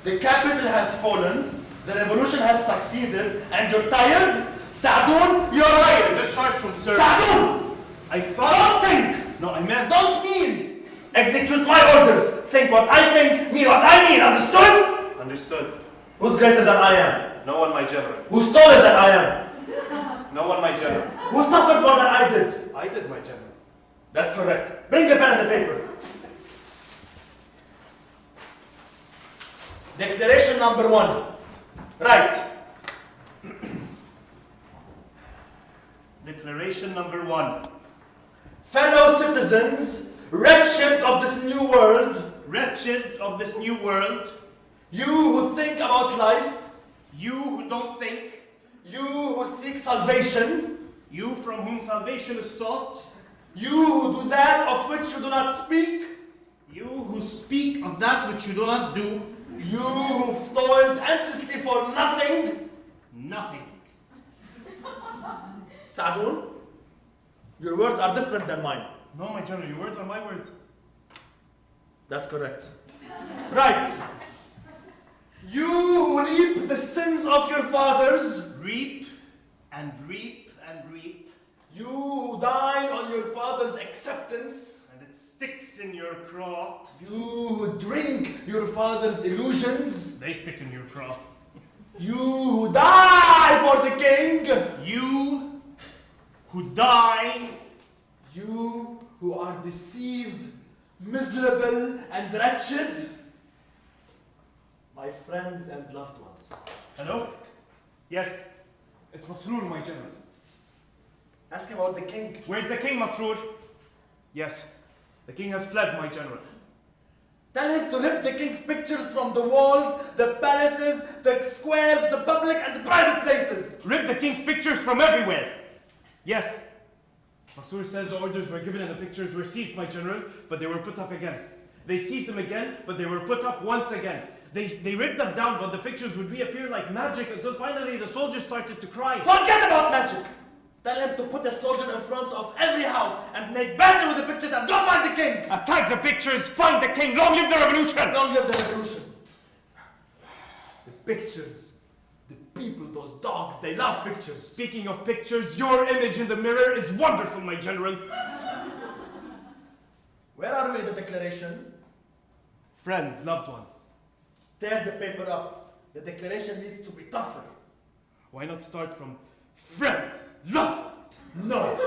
The capital has fallen, the revolution has succeeded, and you're tired? Sadoun, you're right! Discharge from service. Sadoun! I thought... Don't think! No, I meant... Don't mean! Execute my orders! Think what I think, mean what I mean, understood? Understood. Who's greater than I am? No one, my general. Who's taller than I am? No one, my general. Who suffered more than I did? I did, my general. That's correct. Bring the pen and the paper. Declaration number 1. Right. Declaration number 1. Fellow citizens, wretched of this new world, Wretched of this new world, you who think about life, you who don't think, you who seek salvation, you from whom salvation is sought, you who do that of which you do not speak, you who speak of that which you do not do, you who've toiled endlessly for nothing, nothing. Sadoun, your words are different than mine. No, my general, your words are my words. That's correct. Right. You who reap the sins of your fathers, Reap and reap and reap, you who dine on your father's acceptance, and it sticks in your craw. you who drink your father's illusions, They stick in your craw. you who die for the king, You who die, you who are deceived, miserable and wretched, my friends and loved ones. hello? Yes, it's Masroor, my general. Ask about the king. Where's the king, Masroor? Yes, the king has fled, my general. Tell him to rip the king's pictures from the walls, the palaces, the squares, the public and the private places. Rip the king's pictures from everywhere. Yes. Masroor says the orders were given and the pictures were seized, my general, but they were put up again. They seized them again, but they were put up once again. They ripped them down, but the pictures would reappear like magic until finally the soldiers started to cry. Forget about magic! Tell him to put a soldier in front of every house and make battle with the pictures and go find the king! Attack the pictures, find the king, long live the revolution! Long live the revolution! The pictures, the people, those dogs, they love pictures. Speaking of pictures, your image in the mirror is wonderful, my general. Where are we in the declaration? Friends, loved ones. Tear the paper up. The declaration needs to be tougher. Why not start from friends, loved ones? No!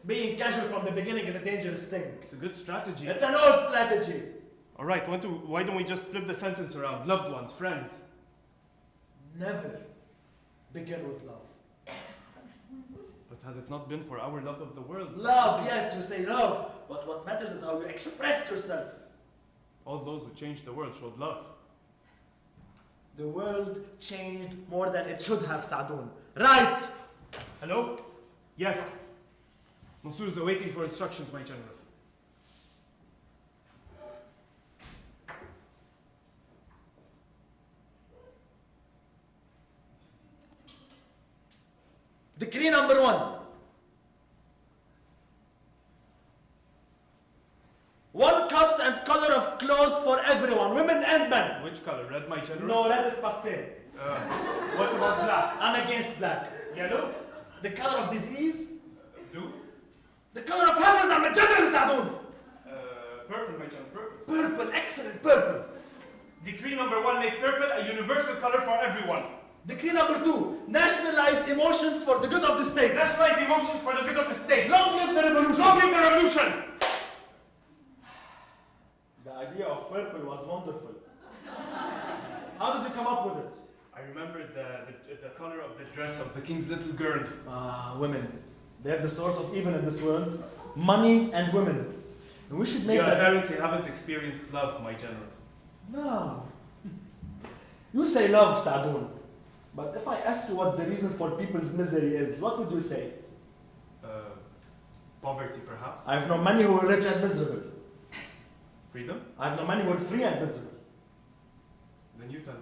Being casual from the beginning is a dangerous thing. It's a good strategy. It's an old strategy. All right, why don't we just flip the sentence around? Loved ones, friends. Never begin with love. But had it not been for our love of the world? Love, yes, you say love, but what matters is how you express yourself. All those who changed the world showed love. The world changed more than it should have, Sadoun. Right! Hello? Yes. Mansour is waiting for instructions, my general. Decree number 1. One cut and color of clothes for everyone, women and men. Which color? Red, my general? No, red is passé. What about black? I'm against black. Yellow? The color of disease? Blue? The color of heavens, I'm a general, Sadoun. Purple, my general. Purple. Purple, excellent, purple. Decree number 1, make purple a universal color for everyone. Decree number 2, nationalize emotions for the good of the state. Nationalize emotions for the good of the state. Long live the revolution. Long live the revolution! The idea of purple was wonderful. How did you come up with it? I remembered the color of the dress of the king's little girl. Women. They're the source of evil in this world. Money and women. And we should make You that... apparently haven't experienced love, my general. No. You say love, Sadoun. But if I ask you what the reason for people's misery is, what would you say? Poverty, perhaps. I have no money who are rich and miserable. Freedom? I have no money who are free and miserable. Then you tell me.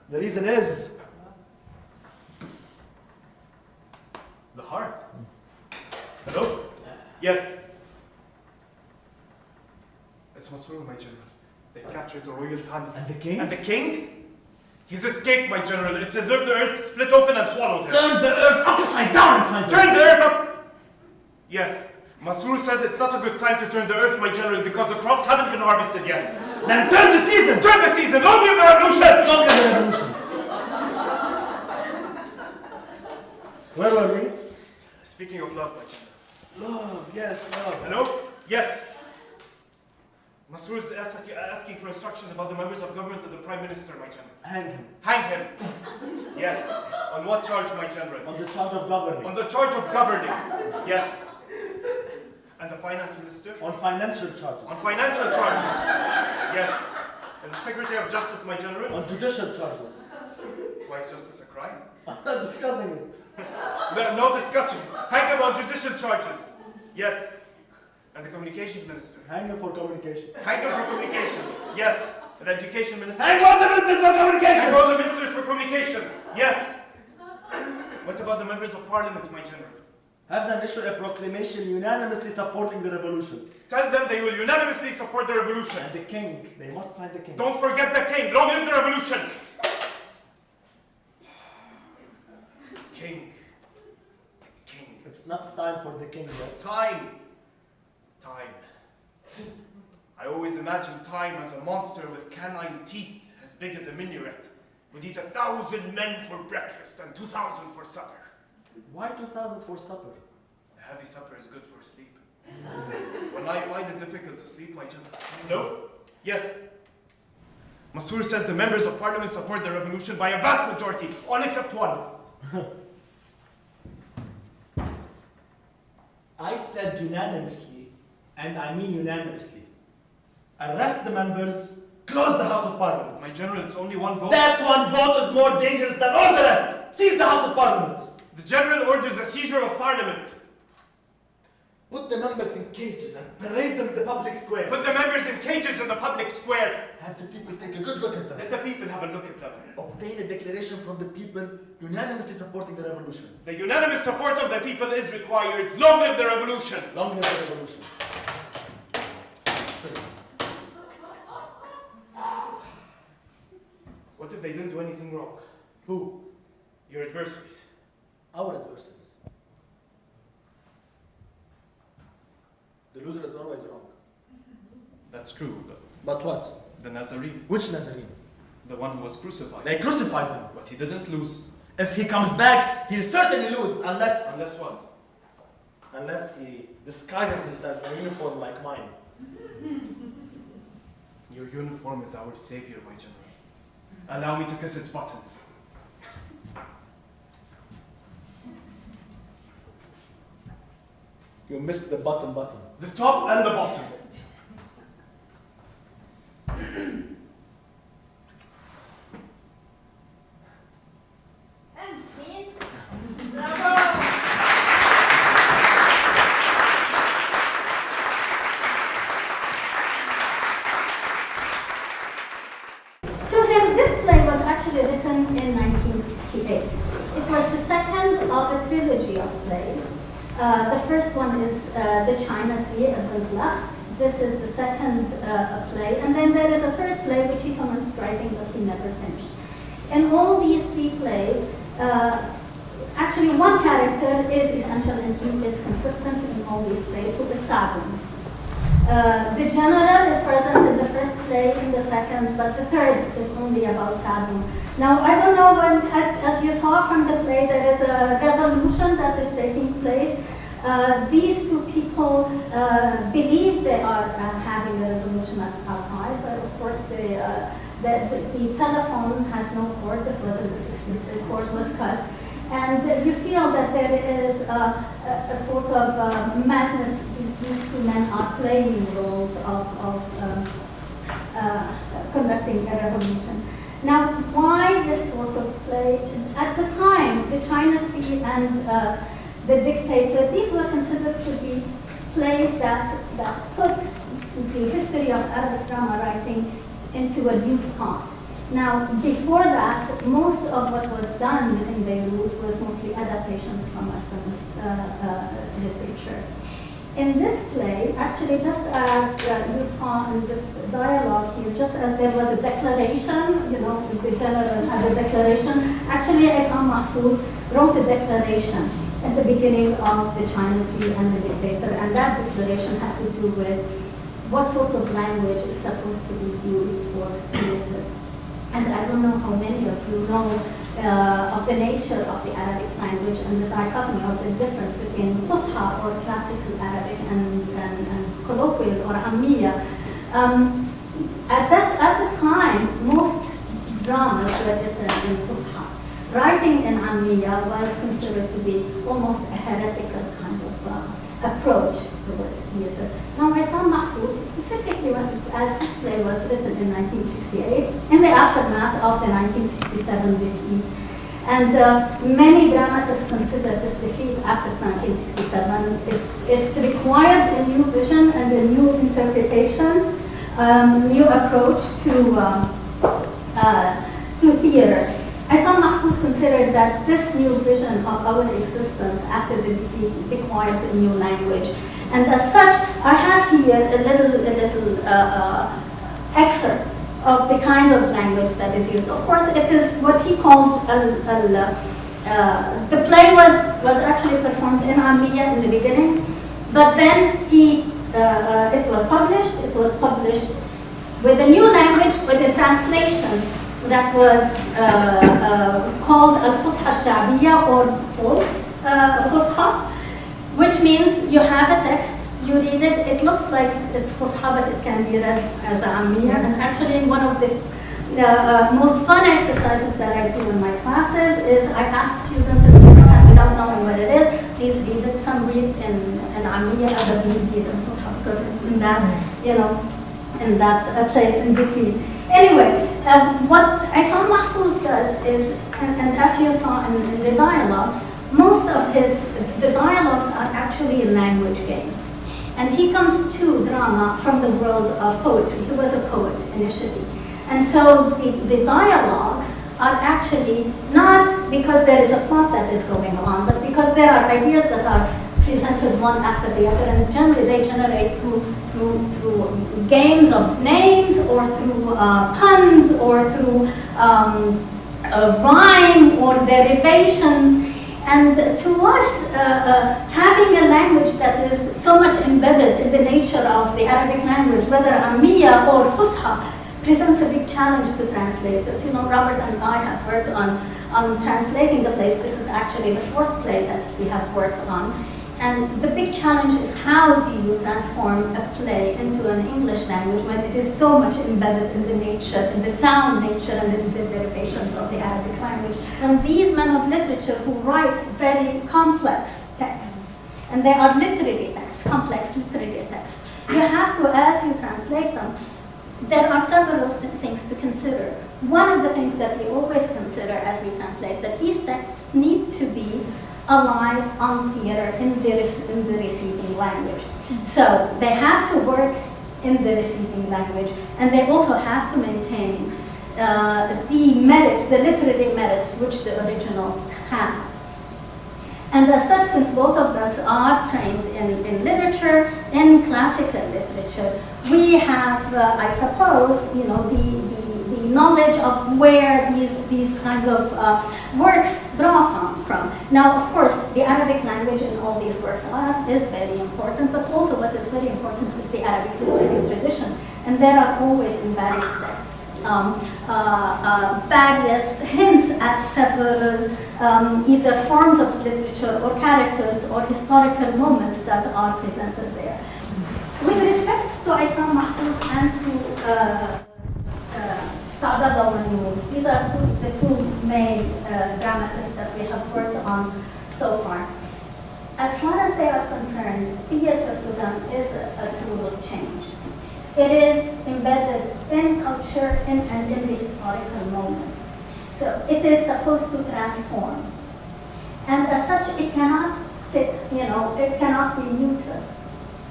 The reason is... The heart. Hello? Yes. It's Masroor, my general. They've captured captured the royal family. And the king? And the king? He's escaped, my general. It's as if the earth split open and swallowed him. Turn the earth upside down in front of Turn the earth up! Yes. Masroor says it's not a good time to turn the earth, my general, because the crops haven't been harvested yet. Then turn the season! Turn the season! Long live the revolution! Long live the revolution! Where were we? Speaking of love, my general. Love, yes, love. Hello? Yes. Masroor is asking for instructions about the members of government and the Prime Minister, my general. Hang him. Hang him. Yes. On what charge, my general? On the charge of governing. On the charge of governing. Yes. And the Finance Minister? On financial charges. On financial charges. Yes. And the Secretary of Justice, my general? On judicial charges. Why is justice a crime? I'm not discussing it. No discussion. Hang him on judicial charges. Yes. And the Communications Minister? Hang him for communication. Hang him for communications. Yes. And the Education Minister? Hang on the ministers for communication! Hang on the ministers for communications. Yes. What about the members of Parliament, my general? Have them issue a proclamation unanimously supporting the revolution. Tell them they will unanimously support the revolution. And the king, they must find the king. Don't forget the king. Long live the revolution. King. King. It's not time for the king yet. Time. I always imagined time as a monster with canine teeth as big as a minaret. Would eat 1,000 men for breakfast and 2,000 for supper. Why 2,000 for supper? A heavy supper is good for sleep. When I find it difficult to sleep, my general. No? Yes. Masroor says the members of parliament support the revolution by a vast majority, all except one. I said unanimously, and I mean unanimously. Arrest the members, close the House of Parliament. My general, it's only one vote. That one vote is more dangerous than all the rest. Seize the House of Parliament. The general orders a seizure of parliament. Put the members in cages and parade them in the public square. Put the members in cages in the public square. Have the people take a good look at them. Let the people have a look at them. Obtain a declaration from the people unanimously supporting the revolution. The unanimous support of the people is required. Long live the revolution. Long live the revolution. What if they didn't do anything wrong? Who? Your adversaries. Our adversaries. The loser is always wrong. That's true, but But what? the Nazarene, Which Nazarene? the one who was crucified. They crucified him. But he didn't lose. If he comes back, he'll certainly lose, unless Unless what? he disguises himself in a uniform like mine. Your uniform is our savior, my general. Allow me to kiss its buttons. You missed the button. The top and the bottom. And scene. Bravo! To him, this play was actually written in 1968. It was the second of a trilogy of plays. The first one is The China Tree, as was left. This is the second play. And then there is a third play which he commenced writing but he never finished. In all these three plays, actually one character is essential and he is consistent in all these plays, who is Sadun. The general is present in the first play, in the second, but the third is only about Sadun. Now, I don't know when, as you saw from the play, there is a revolution that is taking place. These two people believe they are having a revolution outside, but of course the telephone has no cord. This was in the 60s, the cord was cut. And you feel that there is a sort of madness. These two men are playing roles of conducting a revolution. Now, why this sort of play? At the time, the China Tree and the Dictator, these were considered to be plays that put the history of Arabic drama writing into a new spot. Now, before that, most of what was done in Beirut was mostly adaptations from Western literature. In this play, actually, just as you saw in this dialogue here, just as there was a declaration, you know, the general had a declaration, actually, Isam Mahfouz wrote a declaration at the beginning of the China Sea and the Dictator, and that declaration had to do with what sort of language is supposed to be used for theater. And I don't know how many of you know of the nature of the Arabic language and the dichotomy of the difference between Fusha or classical Arabic and colloquial or Ammiya. At the time, most dramas were written in Fusha. Writing in Ammiya was considered to be almost a heretical kind of approach towards theater. Now, Isam Mahfouz, specifically as this play was written in 1968, in the aftermath of the 1967 defeat. And many dramatists consider this defeat after 1967. It required a new vision and a new interpretation, new approach to theater. Isam Mahfouz considered that this new vision of our existence after the defeat requires a new language. And as such, I have here a little excerpt of the kind of language that is used. Of course, it is what he called the play was actually performed in Ammiya in the beginning, but then it was published with a new language, with a translation that was called Al-Fusha Al-Sha'biya or Fusha, which means you have a text, you read it, it looks like it's Fusha, but it can be read as Ammiya. And actually, one of the most fun exercises that I do in my classes is I ask students in the first time without knowing what it is, please read it. Some read in Ammiya, others read in Fusha, because it's in that, in that place in between. Anyway, what Isam Mahfouz does is, and as you saw in the dialogue, most of the dialogues are actually language games. And he comes to drama from the world of poetry. He was a poet initially. And so the dialogues are actually not because there is a plot that is going on, but because there are ideas that are presented one after the other, and generally they generate through games of names, or through puns, or through rhyme or derivations. And to us, having a language that is so much embedded in the nature of the Arabic language, whether Ammiya or Fusha, presents a big challenge to translators. You know, Robert and I have worked on translating the plays. This is actually the fourth play that we have worked on. And the big challenge is, how do you transform a play into an English language when it is so much embedded in the nature, in the sound nature and the derivations of the Arabic language. And these men of literature who write very complex texts, and they are literary texts, complex literary texts, you have to, as you translate them, there are several things to consider. One of the things that we always consider as we translate, that these texts need to be alive on theater in the receiving language. So they have to work in the receiving language, and they also have to maintain the merits, the literary merits which the originals have. And as such, since both of us are trained in literature, in classical literature, we have, I suppose, the knowledge of where these kinds of works draw from. Now, of course, the Arabic language in all these works is very important, but also what is very important is the Arabic literary tradition. And there are always in various texts various hints at several either forms of literature or characters or historical moments that are presented there. With respect to Isam Mahfouz and to these are the two main dramatists that we have worked on so far. As far as they are concerned, theater to them is a tool of change. It is embedded in culture and in the historical moment. So it is supposed to transform. And as such, it cannot sit, it cannot be neutral.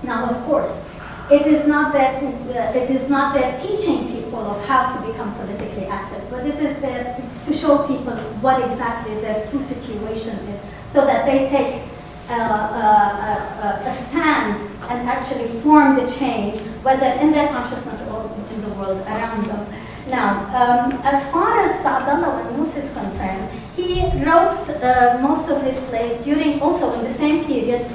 Now, of course, it is not that teaching people of how to become politically active, but it is there to show people what exactly their true situation is, so that they take a stand and actually form the change, whether in their consciousness or in the world around them. Now, as far as Abdul is concerned, he wrote most of his plays during, also in the same period,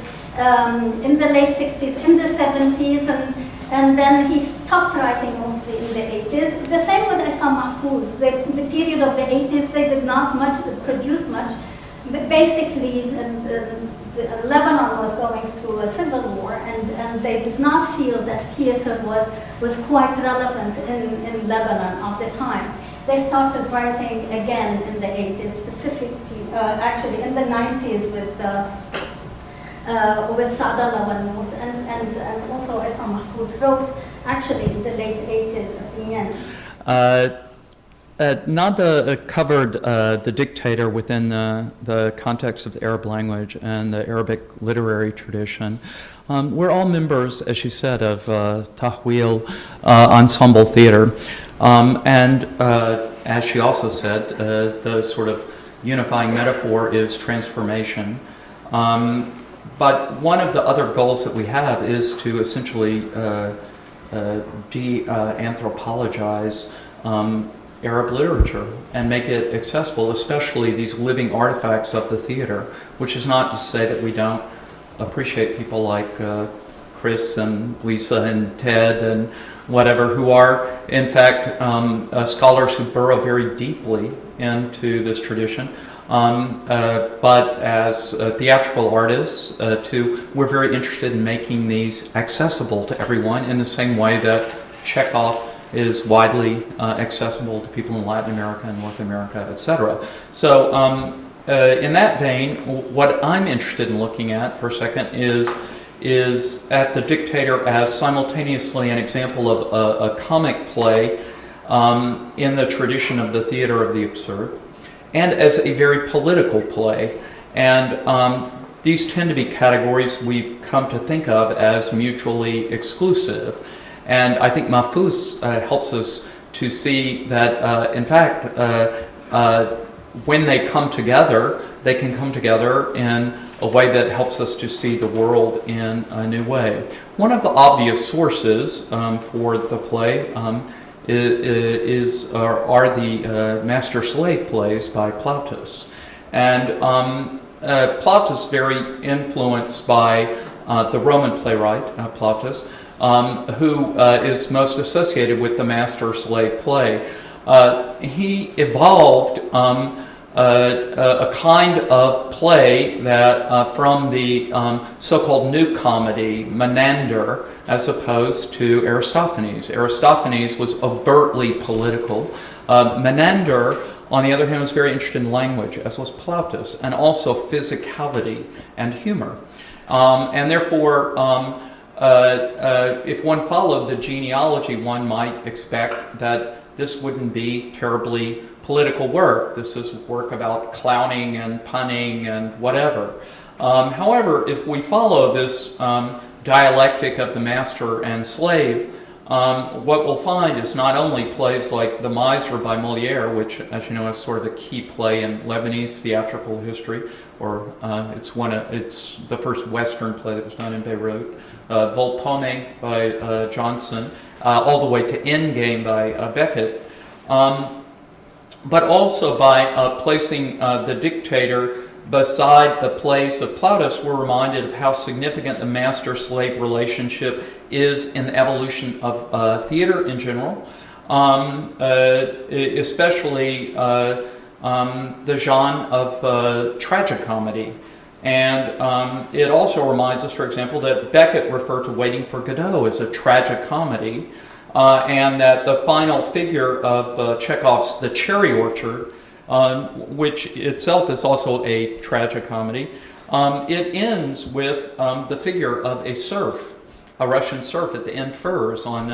in the late 60s, in the 70s, and then he stopped writing mostly in the 80s. The same with Issa Mahfouz. The period of the 80s, they did not produce much. But basically, Lebanon was going through a civil war, and they did not feel that theater was quite relevant in Lebanon at the time. They started writing again in the 80s, specifically, actually in the 90s with Saadallah Wannous, and also Issa Mahfouz wrote actually in the late 80s at the end. Nada covered the Dictator within the context of the Arab language and the Arabic literary tradition. We're all members, as she said, of Tahwil Ensemble Theater. And as she also said, the sort of unifying metaphor is transformation. But one of the other goals that we have is to essentially de-anthropologize Arab literature and make it accessible, especially these living artifacts of the theater, which is not to say that we don't appreciate people like Chris and Lisa and Ted and whatever, who are in fact scholars who burrow very deeply into this tradition. But as theatrical artists, too, we're very interested in making these accessible to everyone in the same way that Chekhov is widely accessible to people in Latin America and North America, etc. So in that vein, what I'm interested in looking at for a second is at the Dictator as simultaneously an example of a comic play in the tradition of the theater of the absurd, and as a very political play. And these tend to be categories we've come to think of as mutually exclusive. And I think Mahfouz helps us to see that, in fact, when they come together, they can come together in a way that helps us to see the world in a new way. One of the obvious sources for the play are the master-slave plays by Plautus. And Plautus is very influenced by the Roman playwright, Plautus, who is most associated with the master-slave play. He evolved a kind of play that from the so-called new comedy, Menander, as opposed to Aristophanes. Aristophanes was overtly political. Menander, on the other hand, was very interested in language, as was Plautus, and also physicality and humor. And therefore, if one followed the genealogy, one might expect that this wouldn't be terribly political work. This is work about clowning and punning and whatever. However, if we follow this dialectic of the master and slave, what we'll find is not only plays like The Miser by Molière, which, as you know, is sort of a key play in Lebanese theatrical history, or it's the first Western play that was done in Beirut. Volpone by Johnson, all the way to Endgame by Beckett, but also by placing the Dictator beside the plays of Plautus, we're reminded of how significant the master-slave relationship is in the evolution of theater in general, especially the genre of tragicomedy. And it also reminds us, for example, that Beckett referred to Waiting for Godot as a tragicomedy, and that the final figure of Chekhov's The Cherry Orchard, which itself is also a tragicomedy, it ends with the figure of a serf, a Russian serf at the end furs on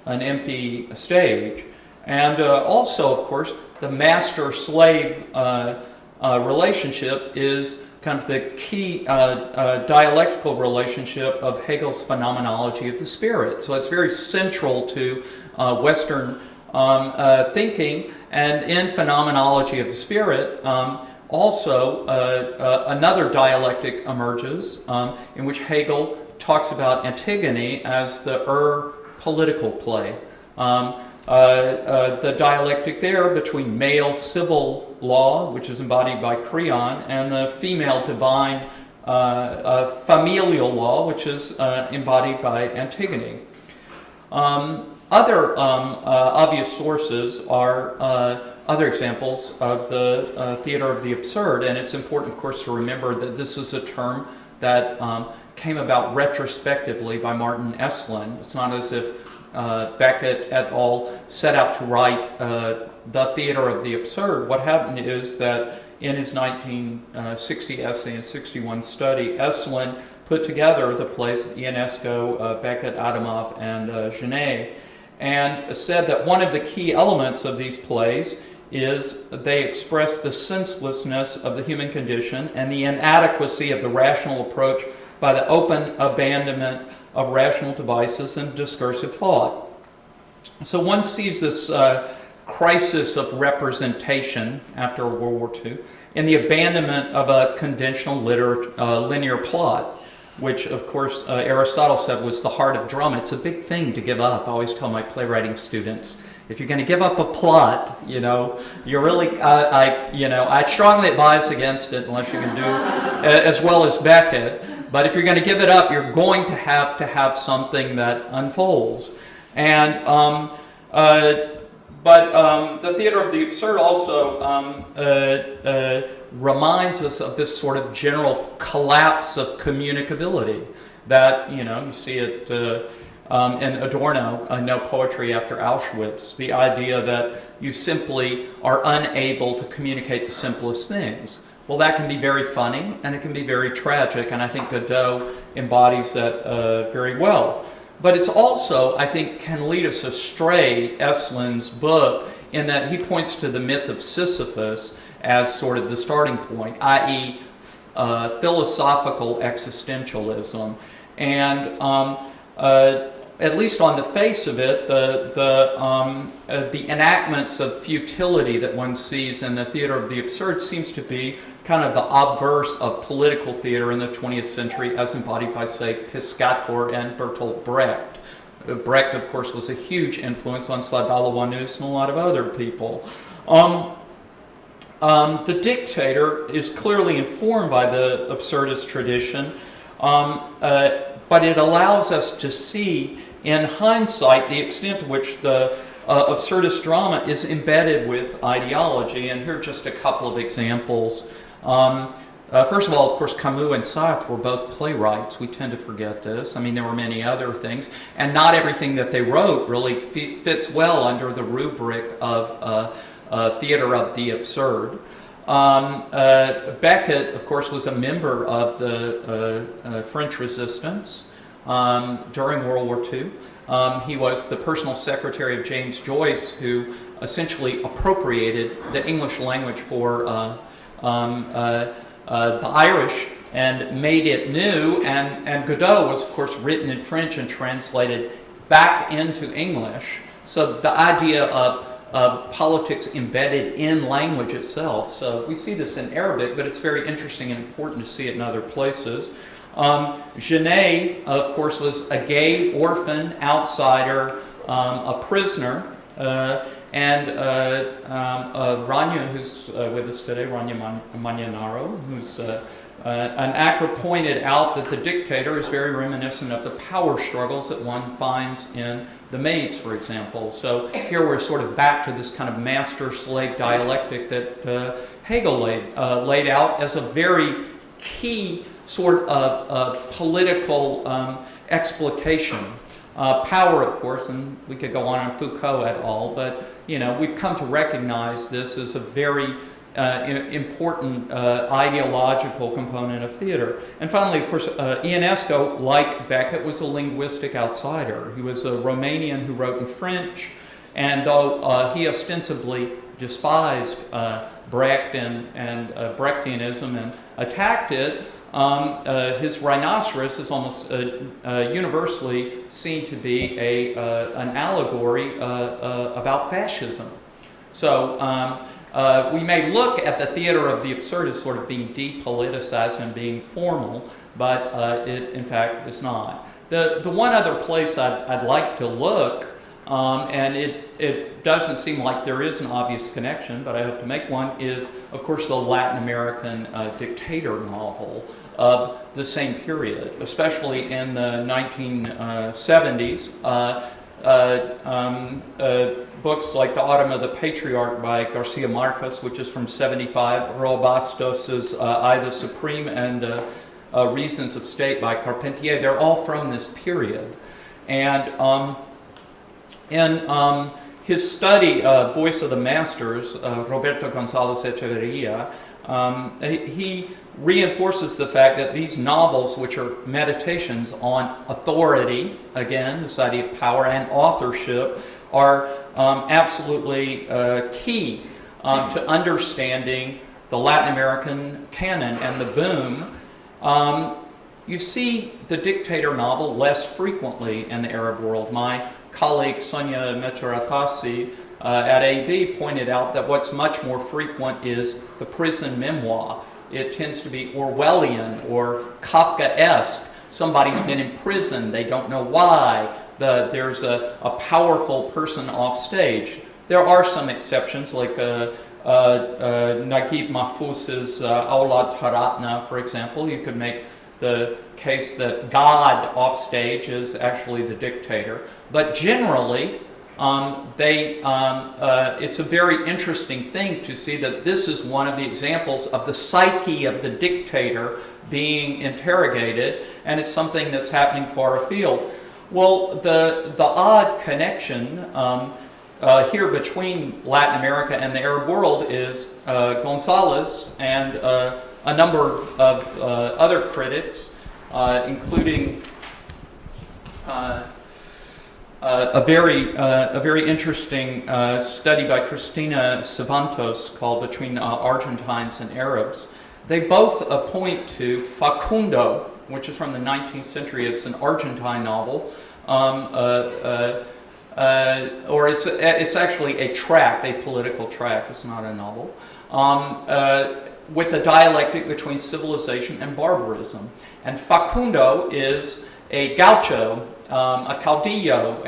an empty stage. And also, of course, the master-slave relationship is kind of the key dialectical relationship of Hegel's phenomenology of the spirit. So it's very central to Western thinking, and in phenomenology of the spirit, also another dialectic emerges in which Hegel talks about Antigone as the political play. The dialectic there between male civil law, which is embodied by Creon, and the female divine familial law, which is embodied by Antigone. Other obvious sources are other examples of the theater of the absurd, and it's important, of course, to remember that this is a term that came about retrospectively by Martin Esslin. It's not as if Beckett et al. Set out to write the theater of the absurd. What happened is that in his 1960 essay and 61 study, Esslin put together the plays of Ionesco, Beckett, Adamov, and Genet, and said that one of the key elements of these plays is they express the senselessness of the human condition and the inadequacy of the rational approach by the open abandonment of rational devices and discursive thought. So one sees this crisis of representation after World War II in the abandonment of a conventional linear plot, which, of course, Aristotle said was the heart of drama. It's a big thing to give up. I always tell my playwriting students, if you're going to give up a plot, you're really, I strongly advise against it unless you can do as well as Beckett. But if you're going to give it up, you're going to have something that unfolds. And the theater of the absurd also reminds us of this sort of general collapse of communicability that, you see it in Adorno, No Poetry After Auschwitz, the idea that you simply are unable to communicate the simplest things. Well, that can be very funny and it can be very tragic, and I think Godot embodies that very well. But it's also, I think, can lead us astray, Esslin's book, in that he points to the myth of Sisyphus as sort of the starting point, i.e. Philosophical existentialism. And at least on the face of it, the enactments of futility that one sees in the theater of the absurd seems to be kind of the obverse of political theater in the 20th century as embodied by, say, Piscator and Bertolt Brecht. Brecht, of course, was a huge influence on Slava Wanus and a lot of other people. The Dictator is clearly informed by the absurdist tradition, but it allows us to see in hindsight the extent to which the absurdist drama is embedded with ideology. And here are just a couple of examples. First of all, of course, Camus and Sartre were both playwrights. We tend to forget this. I mean, there were many other things. And not everything that they wrote really fits well under the rubric of theater of the absurd. Beckett, of course, was a member of the French Resistance during World War II. He was the personal secretary of James Joyce, who essentially appropriated the English language for the Irish and made it new. And Godot was, of course, written in French and translated back into English. So the idea of politics embedded in language itself. So we see this in Arabic, but it's very interesting and important to see it in other places. Genet, of course, was a gay orphan, outsider, a prisoner, and Rania, who's with us today, Rania Magnanaro, who's an actor, pointed out that the Dictator is very reminiscent of the power struggles that one finds in The Maids, for example. So here we're sort of back to this kind of master-slave dialectic that Hegel laid out as a very key sort of political explication. Power, of course, and we could go on Foucault et al., but we've come to recognize this as a very important ideological component of theater. And finally, of course, Ionesco, like Beckett, was a linguistic outsider. He was a Romanian who wrote in French, and though he ostensibly despised Brecht and Brechtianism and attacked it, his rhinoceros is almost universally seen to be an allegory about fascism. So We may look at the theater of the absurd as sort of being depoliticized and being formal, but it in fact is not. The one other place I'd like to look, and it doesn't seem like there is an obvious connection, but I hope to make one, is of course the Latin American Dictator novel of the same period, especially in the 1970s. Books like The Autumn of the Patriarch by Garcia Marquez, which is from '75, Roel Bastos' I the Supreme, and Reasons of State by Carpentier. They're all from this period. And in his study, Voice of the Masters, Roberto González Echeverría, he reinforces the fact that these novels, which are meditations on authority, again, this idea of power and authorship, are absolutely key to understanding the Latin American canon and the boom. You see the Dictator novel less frequently in the Arab world. My colleague Sonia Mecharatasi at AB pointed out that what's much more frequent is the prison memoir. It tends to be Orwellian or Kafkaesque. Somebody's been in prison, they don't know why. There's a powerful person off stage. There are some exceptions, like Naguib Mahfouz's Aulad Haratna, for example. You could make the case that God off stage is actually the dictator. But generally, it's a very interesting thing to see that this is one of the examples of the psyche of the dictator being interrogated, and it's something that's happening far afield. Well, the odd connection here between Latin America and the Arab world is González and a number of other critics, including a very interesting study by Cristina Cervantes called Between Argentines and Arabs. They both point to Facundo, which is from the 19th century. It's an Argentine novel, or it's actually a tract, a political tract. It's not a novel, with a dialectic between civilization and barbarism. And Facundo is a gaucho, a caudillo,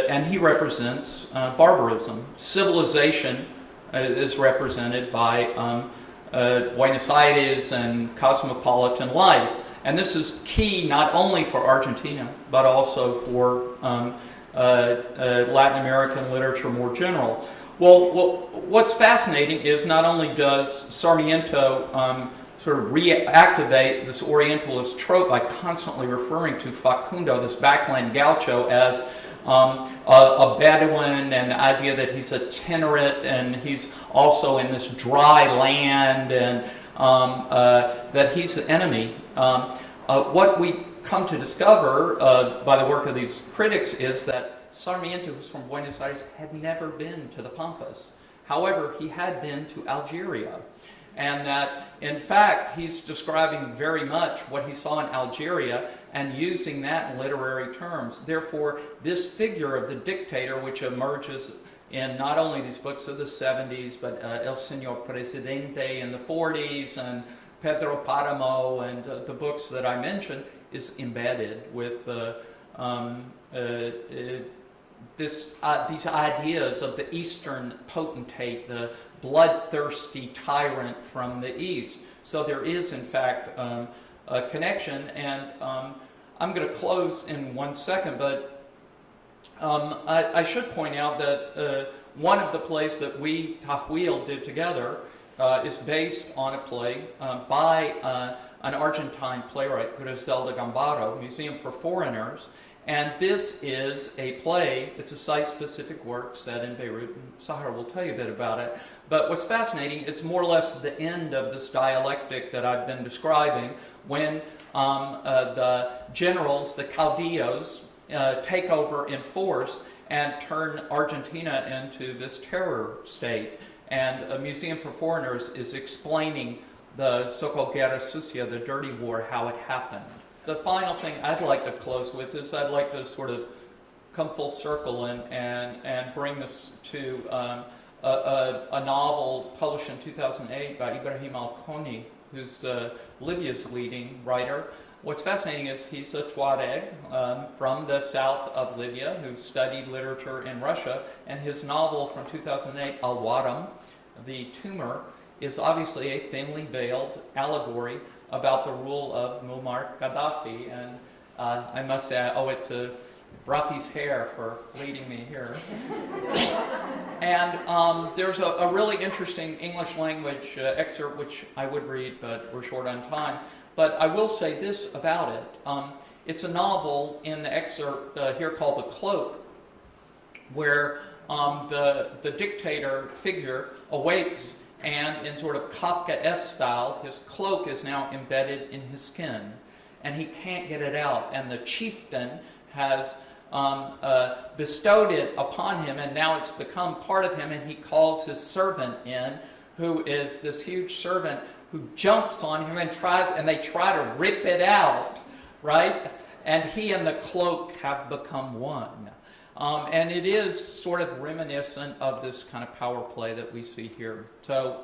and he represents barbarism. Civilization is represented by Buenos Aires and cosmopolitan life. And this is key not only for Argentina, but also for Latin American literature more general. Well, what's fascinating is not only does Sarmiento sort of reactivate this Orientalist trope by constantly referring to Facundo, this backland gaucho, as a Bedouin, and the idea that he's itinerant and he's also in this dry land, and that he's the enemy. What we come to discover by the work of these critics is that Sarmiento, who's from Buenos Aires, had never been to the Pampas. However, he had been to Algeria. And that, in fact, he's describing very much what he saw in Algeria and using that in literary terms. Therefore, this figure of the dictator, which emerges in not only these books of the 70s, but El Señor Presidente in the 40s, and Pedro Páramo, and the books that I mentioned, is embedded with these ideas of the Eastern potentate, the bloodthirsty tyrant from the East. So there is, in fact, a connection, and I'm going to close in 1 second, but I should point out that one of the plays that we, Tahwil, did together is based on a play by an Argentine playwright, Griselda Gambaro, Museum for Foreigners. And this is a play, it's a site-specific work set in Beirut, and Sahar will tell you a bit about it. But what's fascinating, it's more or less the end of this dialectic that I've been describing, when the generals, the caudillos, take over in force and turn Argentina into this terror state. And a Museum for Foreigners is explaining the so-called Guerra Sucia, the dirty war, how it happened. The final thing I'd like to close with is I'd like to sort of come full circle and bring this to a novel published in 2008 by Ibrahim Al-Koni, who's Libya's leading writer. What's fascinating is he's a Tuareg from the south of Libya who studied literature in Russia, and his novel from 2008, Al-Wadam, The Tumor, is obviously a thinly veiled allegory about the rule of Muammar Gaddafi, and I must owe it to Raffi's hair for leading me here. And there's a really interesting English language excerpt which I would read, but we're short on time. But I will say this about it. It's a novel in the excerpt here called The Cloak, where the dictator figure awakes, and in sort of Kafkaesque style, his cloak is now embedded in his skin, and he can't get it out. And the chieftain has bestowed it upon him, and now it's become part of him, and he calls his servant in, who is this huge servant who jumps on him and they try to rip it out, right? And he and the cloak have become one. And it is sort of reminiscent of this kind of power play that we see here. So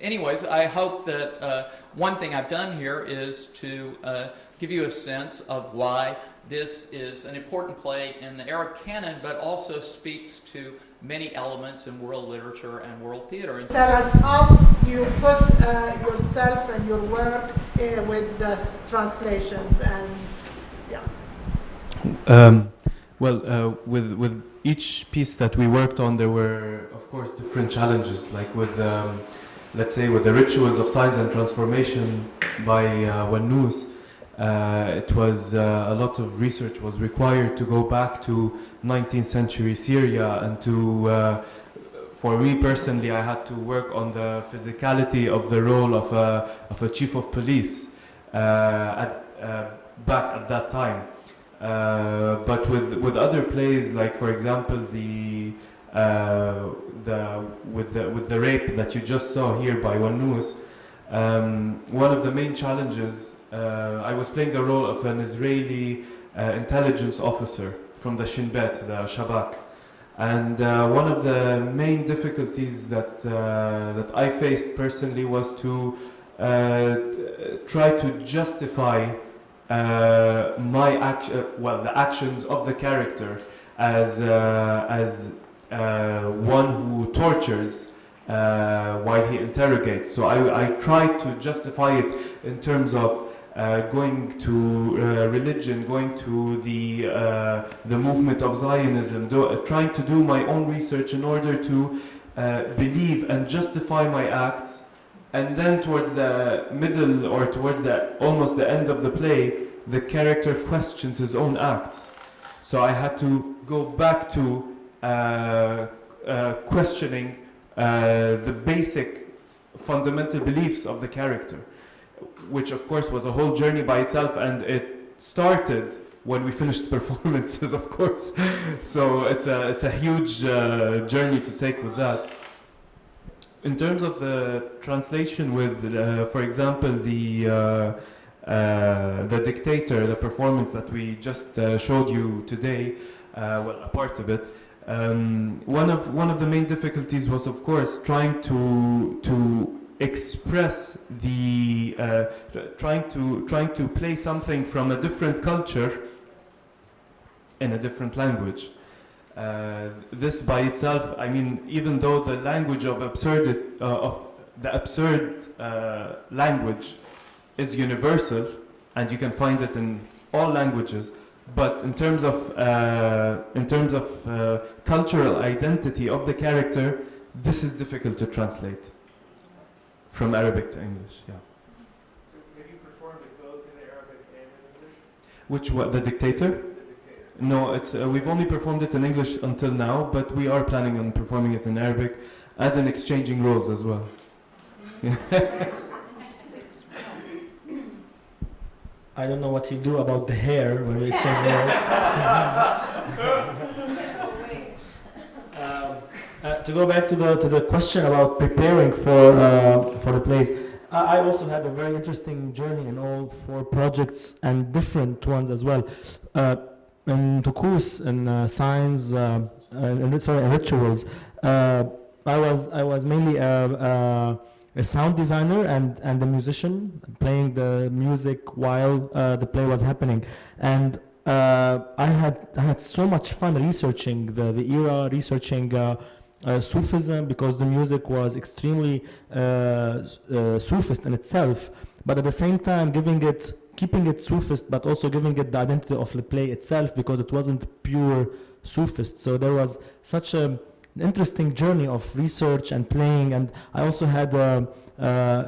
anyways, I hope that one thing I've done here is to give you a sense of why this is an important play in the Arab canon, but also speaks to many elements in world literature and world theater. Tell us how you put yourself and your work with the translations and with each piece that we worked on, there were, of course, different challenges. Like with, let's say, with the rituals of size and transformation by Wannous, it was a lot of research was required to go back to 19th century Syria, and to, for me personally, I had to work on the physicality of the role of a chief of police back at that time. But with other plays, like for example with the rape that you just saw here by Wannous, one of the main challenges, I was playing the role of an Israeli intelligence officer from the Shin Bet, the Shabak, and one of the main difficulties that I faced personally was to try to justify the actions of the character as one who tortures while he interrogates. So I tried to justify it in terms of going to religion, going to the movement of Zionism, trying to do my own research in order to believe and justify my acts. And then towards the middle, or towards almost the end of the play, the character questions his own acts. So I had to go back to questioning the basic fundamental beliefs of the character, which of course was a whole journey by itself, and it started when we finished performances, of course. So it's a huge journey to take with that. In terms of the translation with, for example, the Dictator, the performance that we just showed you today, a part of it, one of the main difficulties was, of course, trying to express the trying to play something from a different culture in a different language. This by itself, I mean, even though the language of the absurd language is universal, and you can find it in all languages, but in terms of cultural identity of the character, this is difficult to translate from Arabic to English. Yeah. So have you performed it both in Arabic and in English? Which one? The Dictator? No, it's we've only performed it in English until now, but we are planning on performing it in Arabic and in exchanging roles as well. I don't know what you do about the hair when we exchange roles. To go back to the question about preparing for the plays, I also had a very interesting journey in all 4 projects, and different ones as well. in طقوس, in signs, in rituals. I was mainly a sound designer and a musician, playing the music while the play was happening. And I had so much fun researching the era, researching Sufism, because the music was extremely Sufist in itself, but at the same time keeping it Sufist, but also giving it the identity of the play itself, because it wasn't pure Sufist. So there was such an interesting journey of research and playing. And I also had a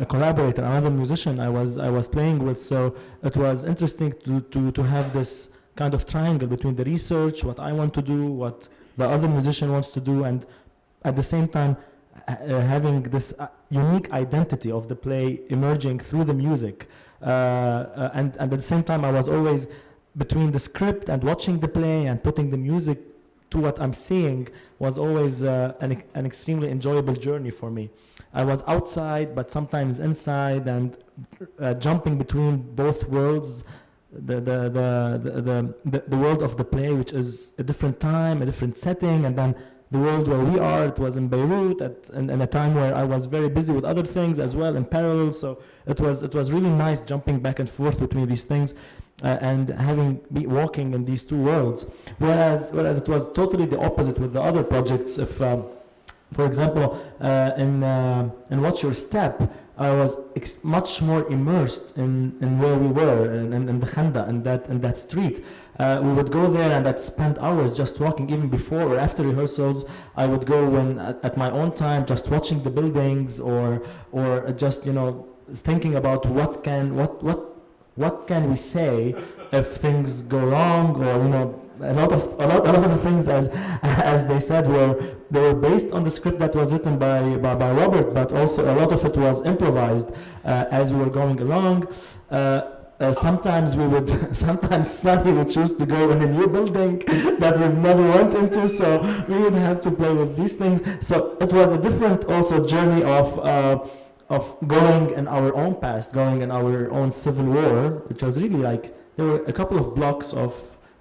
collaborator, another musician I was playing with. So it was interesting to have this kind of triangle between the research, what I want to do, what the other musician wants to do, and at the same time having this unique identity of the play emerging through the music. And at the same time, I was always between the script and watching the play and putting the music to what I'm seeing, was always an extremely enjoyable journey for me. I was outside, but sometimes inside, and jumping between both worlds. The world of the play, which is a different time, a different setting, and then the world where we are. It was in Beirut in a time where I was very busy with other things as well in parallel. So it was really nice jumping back and forth between these things and walking in these two worlds. Whereas it was totally the opposite with the other projects. If, for example, in What's Your Step, I was much more immersed in where we were, in the Khanda, in that street. We would go there and I'd spend hours just walking, even before or after rehearsals. I would go at my own time, just watching the buildings, or just thinking about what can we say if things go wrong, or a lot of the things, as they said, they were based on the script that was written by Robert, but also a lot of it was improvised as we were going along. Sometimes Sany would choose to go in a new building that we've never went into, so we would have to play with these things. So it was a different also journey of going in our own past, going in our own civil war, which was really like, there were a couple of blocks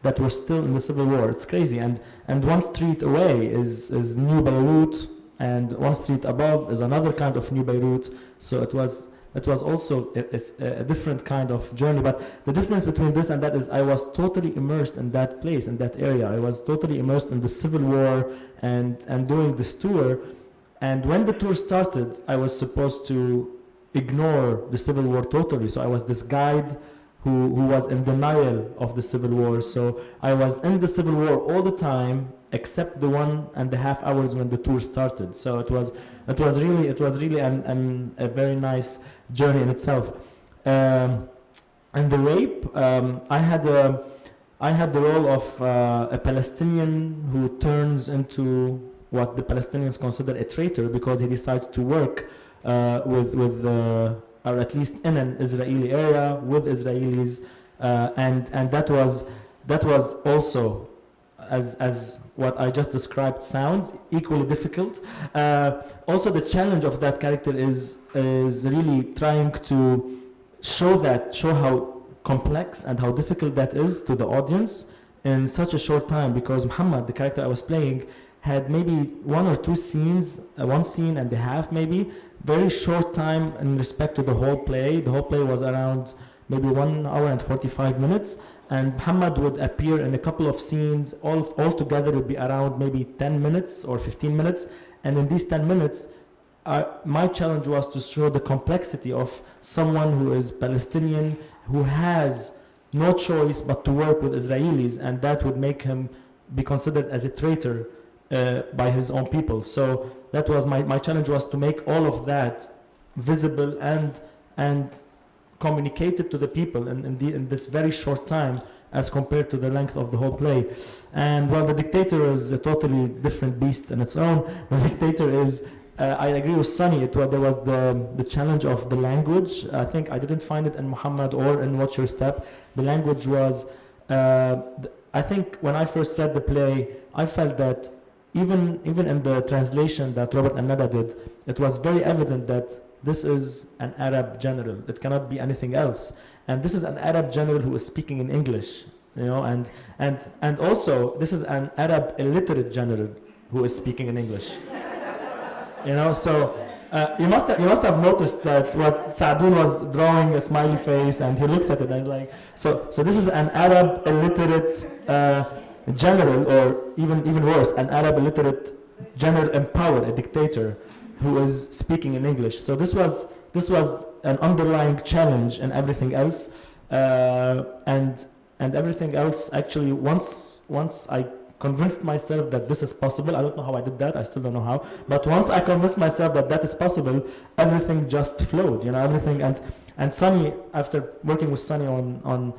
that were still in the civil war. It's crazy. And one street away is New Beirut, and one street above is another kind of New Beirut. So it was also a different kind of journey. But the difference between this and that is I was totally immersed in that place, in that area. I was totally immersed in the civil war and doing this tour. And when the tour started, I was supposed to ignore the civil war totally. So I was this guide who was in denial of the civil war. So I was in the civil war all the time, except the 1.5 hours when the tour started. So it was really a very nice journey in itself. And the rape, I had the role of a Palestinian who turns into what the Palestinians consider a traitor, because he decides to work with or at least in an Israeli area with Israelis, and that was also, as what I just described sounds, equally difficult. Also, the challenge of that character is really trying to show how complex and how difficult that is to the audience in such a short time, because Muhammad, the character I was playing, had maybe 1 or 2 scenes, 1 scene and a half maybe, very short time in respect to the whole play. The whole play was around maybe 1 hour and 45 minutes, and Muhammad would appear in a couple of scenes, all together would be around maybe 10 minutes or 15 minutes, and in these 10 minutes, my challenge was to show the complexity of someone who is Palestinian, who has no choice but to work with Israelis, and that would make him be considered as a traitor by his own people. So that was my challenge, was to make all of that visible and communicated to the people in this very short time as compared to the length of the whole play. And while The Dictator is a totally different beast in its own, The Dictator is, I agree with Sany, there was the challenge of the language. I think I didn't find it in Muhammad or in Watch Your Step. The language was, I think when I first read the play, I felt that even in the translation that Robert and Nada did, it was very evident that this is an Arab general. It cannot be anything else. And this is an Arab general who is speaking in English. you know, and also this is an Arab illiterate general who is speaking in English. You know, so you must have noticed that what Saadun was drawing a smiley face, and he looks at it and he's like, so this is an Arab illiterate general, or even worse, an Arab illiterate general in power, a dictator, who is speaking in English. So this was an underlying challenge in everything else, and everything else actually once I convinced myself that this is possible. I don't know how I did that. I still don't know how. But once I convinced myself that that is possible, everything just flowed. You know, everything. And Sany, after working with Sany on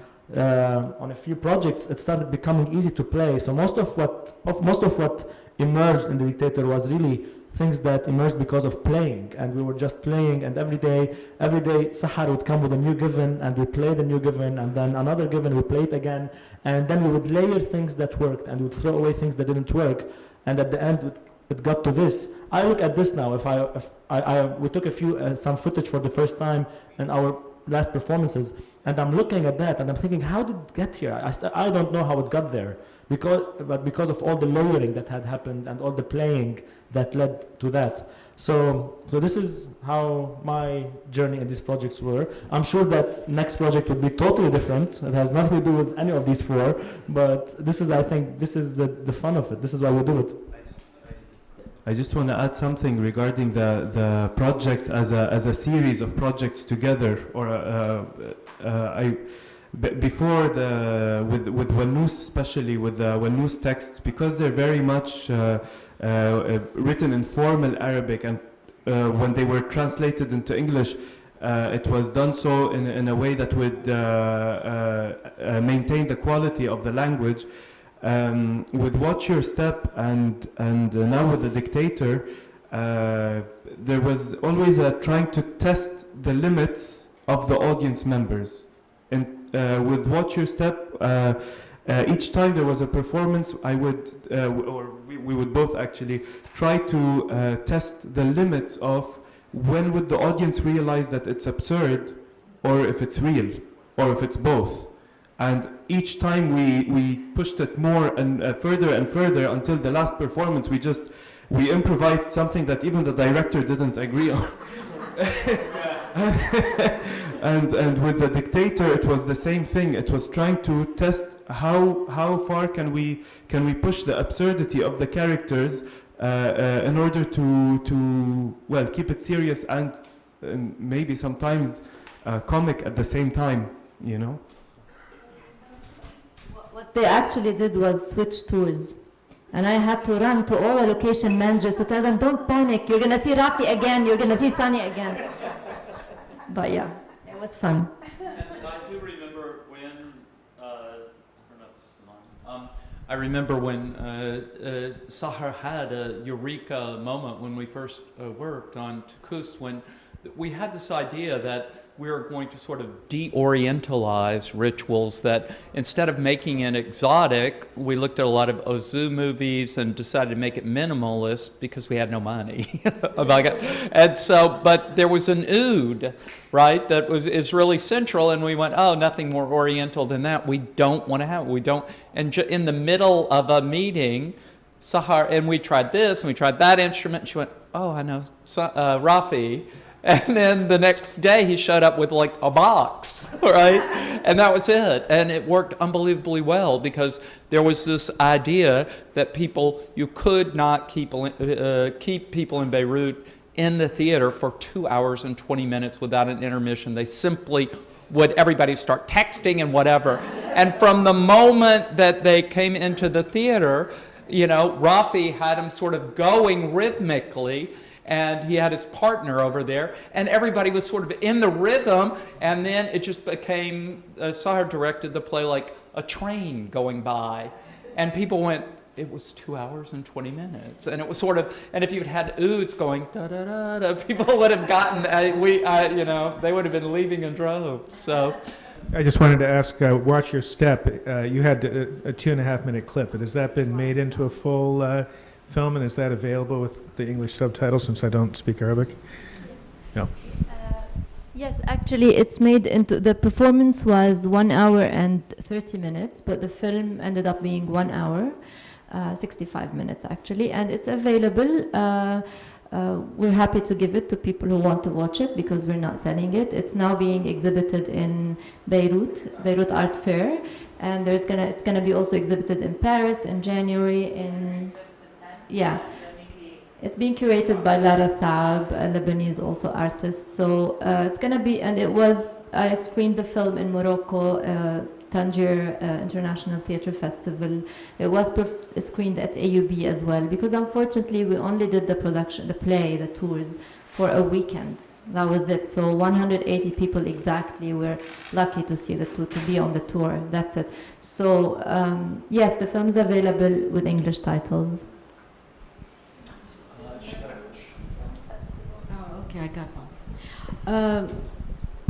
a few projects, it started becoming easy to play. So most of what emerged in the Dictator was really things that emerged because of playing, and we were just playing, and every day Sahar would come with a new given, and we play the new given, and then another given, we play it again, and then we would layer things that worked, and we would throw away things that didn't work, and at the end it got to this. I look at this now, we took some footage for the first time in our last performances, and I'm looking at that, and I'm thinking, how did it get here? I don't know how it got there, because of all the layering that had happened and all the playing that led to that. So this is how my journey in these projects were. I'm sure that next project would be totally different. It has nothing to do with any of these four, but I think this is the fun of it. This is why we do it. I just want to add something regarding the project as a series of projects together, or before with Wannous, especially with the Wannous texts, because they're very much written in formal Arabic, and when they were translated into English, it was done so in a way that would maintain the quality of the language. With Watch Your Step and now with the Dictator, there was always trying to test the limits of the audience members. And with Watch Your Step, each time there was a performance, I would, or we would both actually try to test the limits of when would the audience realize that it's absurd, or if it's real, or if it's both. And each time we pushed it more and further and further until the last performance, we improvised something that even the director didn't agree on. And with the Dictator, it was the same thing. It was trying to test how far can we push the absurdity of the characters in order to keep it serious and maybe sometimes comic at the same time, you know. What they actually did was switch tours. And I had to run to all the location managers to tell them, don't panic, you're going to see Raffi again, you're going to see Sany again. But yeah, it was fun. And I do remember I remember when Sahar had a eureka moment when we first worked on Tukus, when we had this idea that we were going to sort of de-orientalize rituals, that instead of making it exotic, we looked at a lot of Ozu movies and decided to make it minimalist because we had no money. And so, but there was an oud, right, that is really central, and we went, oh, nothing more oriental than that. We don't want to have it. We don't. And in the middle of a meeting, Sahar, and we tried this and we tried that instrument, and she went, oh, I know, Raffi. And then the next day he showed up with like a box, right? And that was it. And it worked unbelievably well because there was this idea that you could not keep people in Beirut in the theater for 2 hours and 20 minutes without an intermission. They simply everybody start texting and whatever. And from the moment that they came into the theater, you know, Raffi had them sort of going rhythmically, and he had his partner over there, and everybody was sort of in the rhythm, and then it just became, Sahar directed the play like a train going by, and people went, it was 2 hours and 20 minutes, and it was sort of, and if you'd had ouds going, da-da-da-da, people would have gotten, you know, they would have been leaving in droves, so. I just wanted to ask, Watch Your Step, you had a 2.5 minute clip, but has that been made into a full film, and is that available with the English subtitles since I don't speak Arabic? No. Yes, actually it's made into, the performance was 1 hour and 30 minutes, but the film ended up being 1 hour, 65 minutes actually, and it's available. We're happy to give it to people who want to watch it because we're not selling it. It's now being exhibited in Beirut Art Fair, and it's gonna be also exhibited in Paris in January. Yeah, it's being curated by Lara Saab, a Lebanese also artist. So it's gonna be, and I screened the film in Morocco. Tangier International Theatre Festival. It was screened at AUB as well, because unfortunately we only did the play, the tours, for a weekend. That was it. So 180 people exactly were lucky to see to be on the tour. That's it. So yes, the film is available with English titles. Oh, okay, I got one.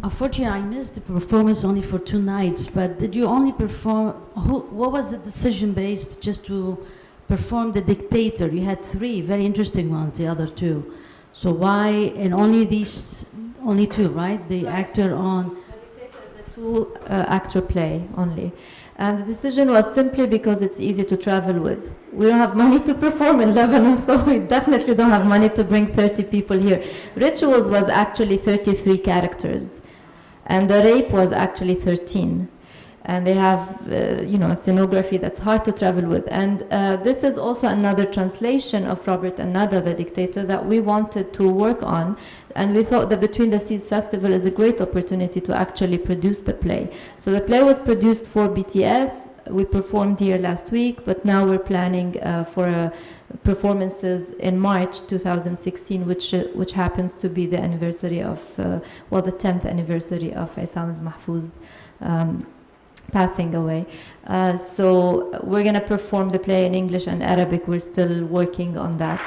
Unfortunately, I missed the performance only for 2 nights, but did you only perform, what was the decision based just to perform The Dictator? You had 3 very interesting ones, the other 2. So why, and only 2, right? The actor on... The Dictator is a 2-actor play only. And the decision was simply because it's easy to travel with. We don't have money to perform in Lebanon, so we definitely don't have money to bring 30 people here. Rituals was actually 33 characters. And the rape was actually 13. And they have, a scenography that's hard to travel with. And this is also another translation of Robert and Nada, The Dictator, that we wanted to work on. And we thought that Between the Seas Festival is a great opportunity to actually produce the play. So the play was produced for BTS. We performed here last week, but now we're planning for performances in March 2016, which happens to be the anniversary of, the 10th anniversary of Isam Mahfouz passing away. So we're going to perform the play in English and Arabic. We're still working on that.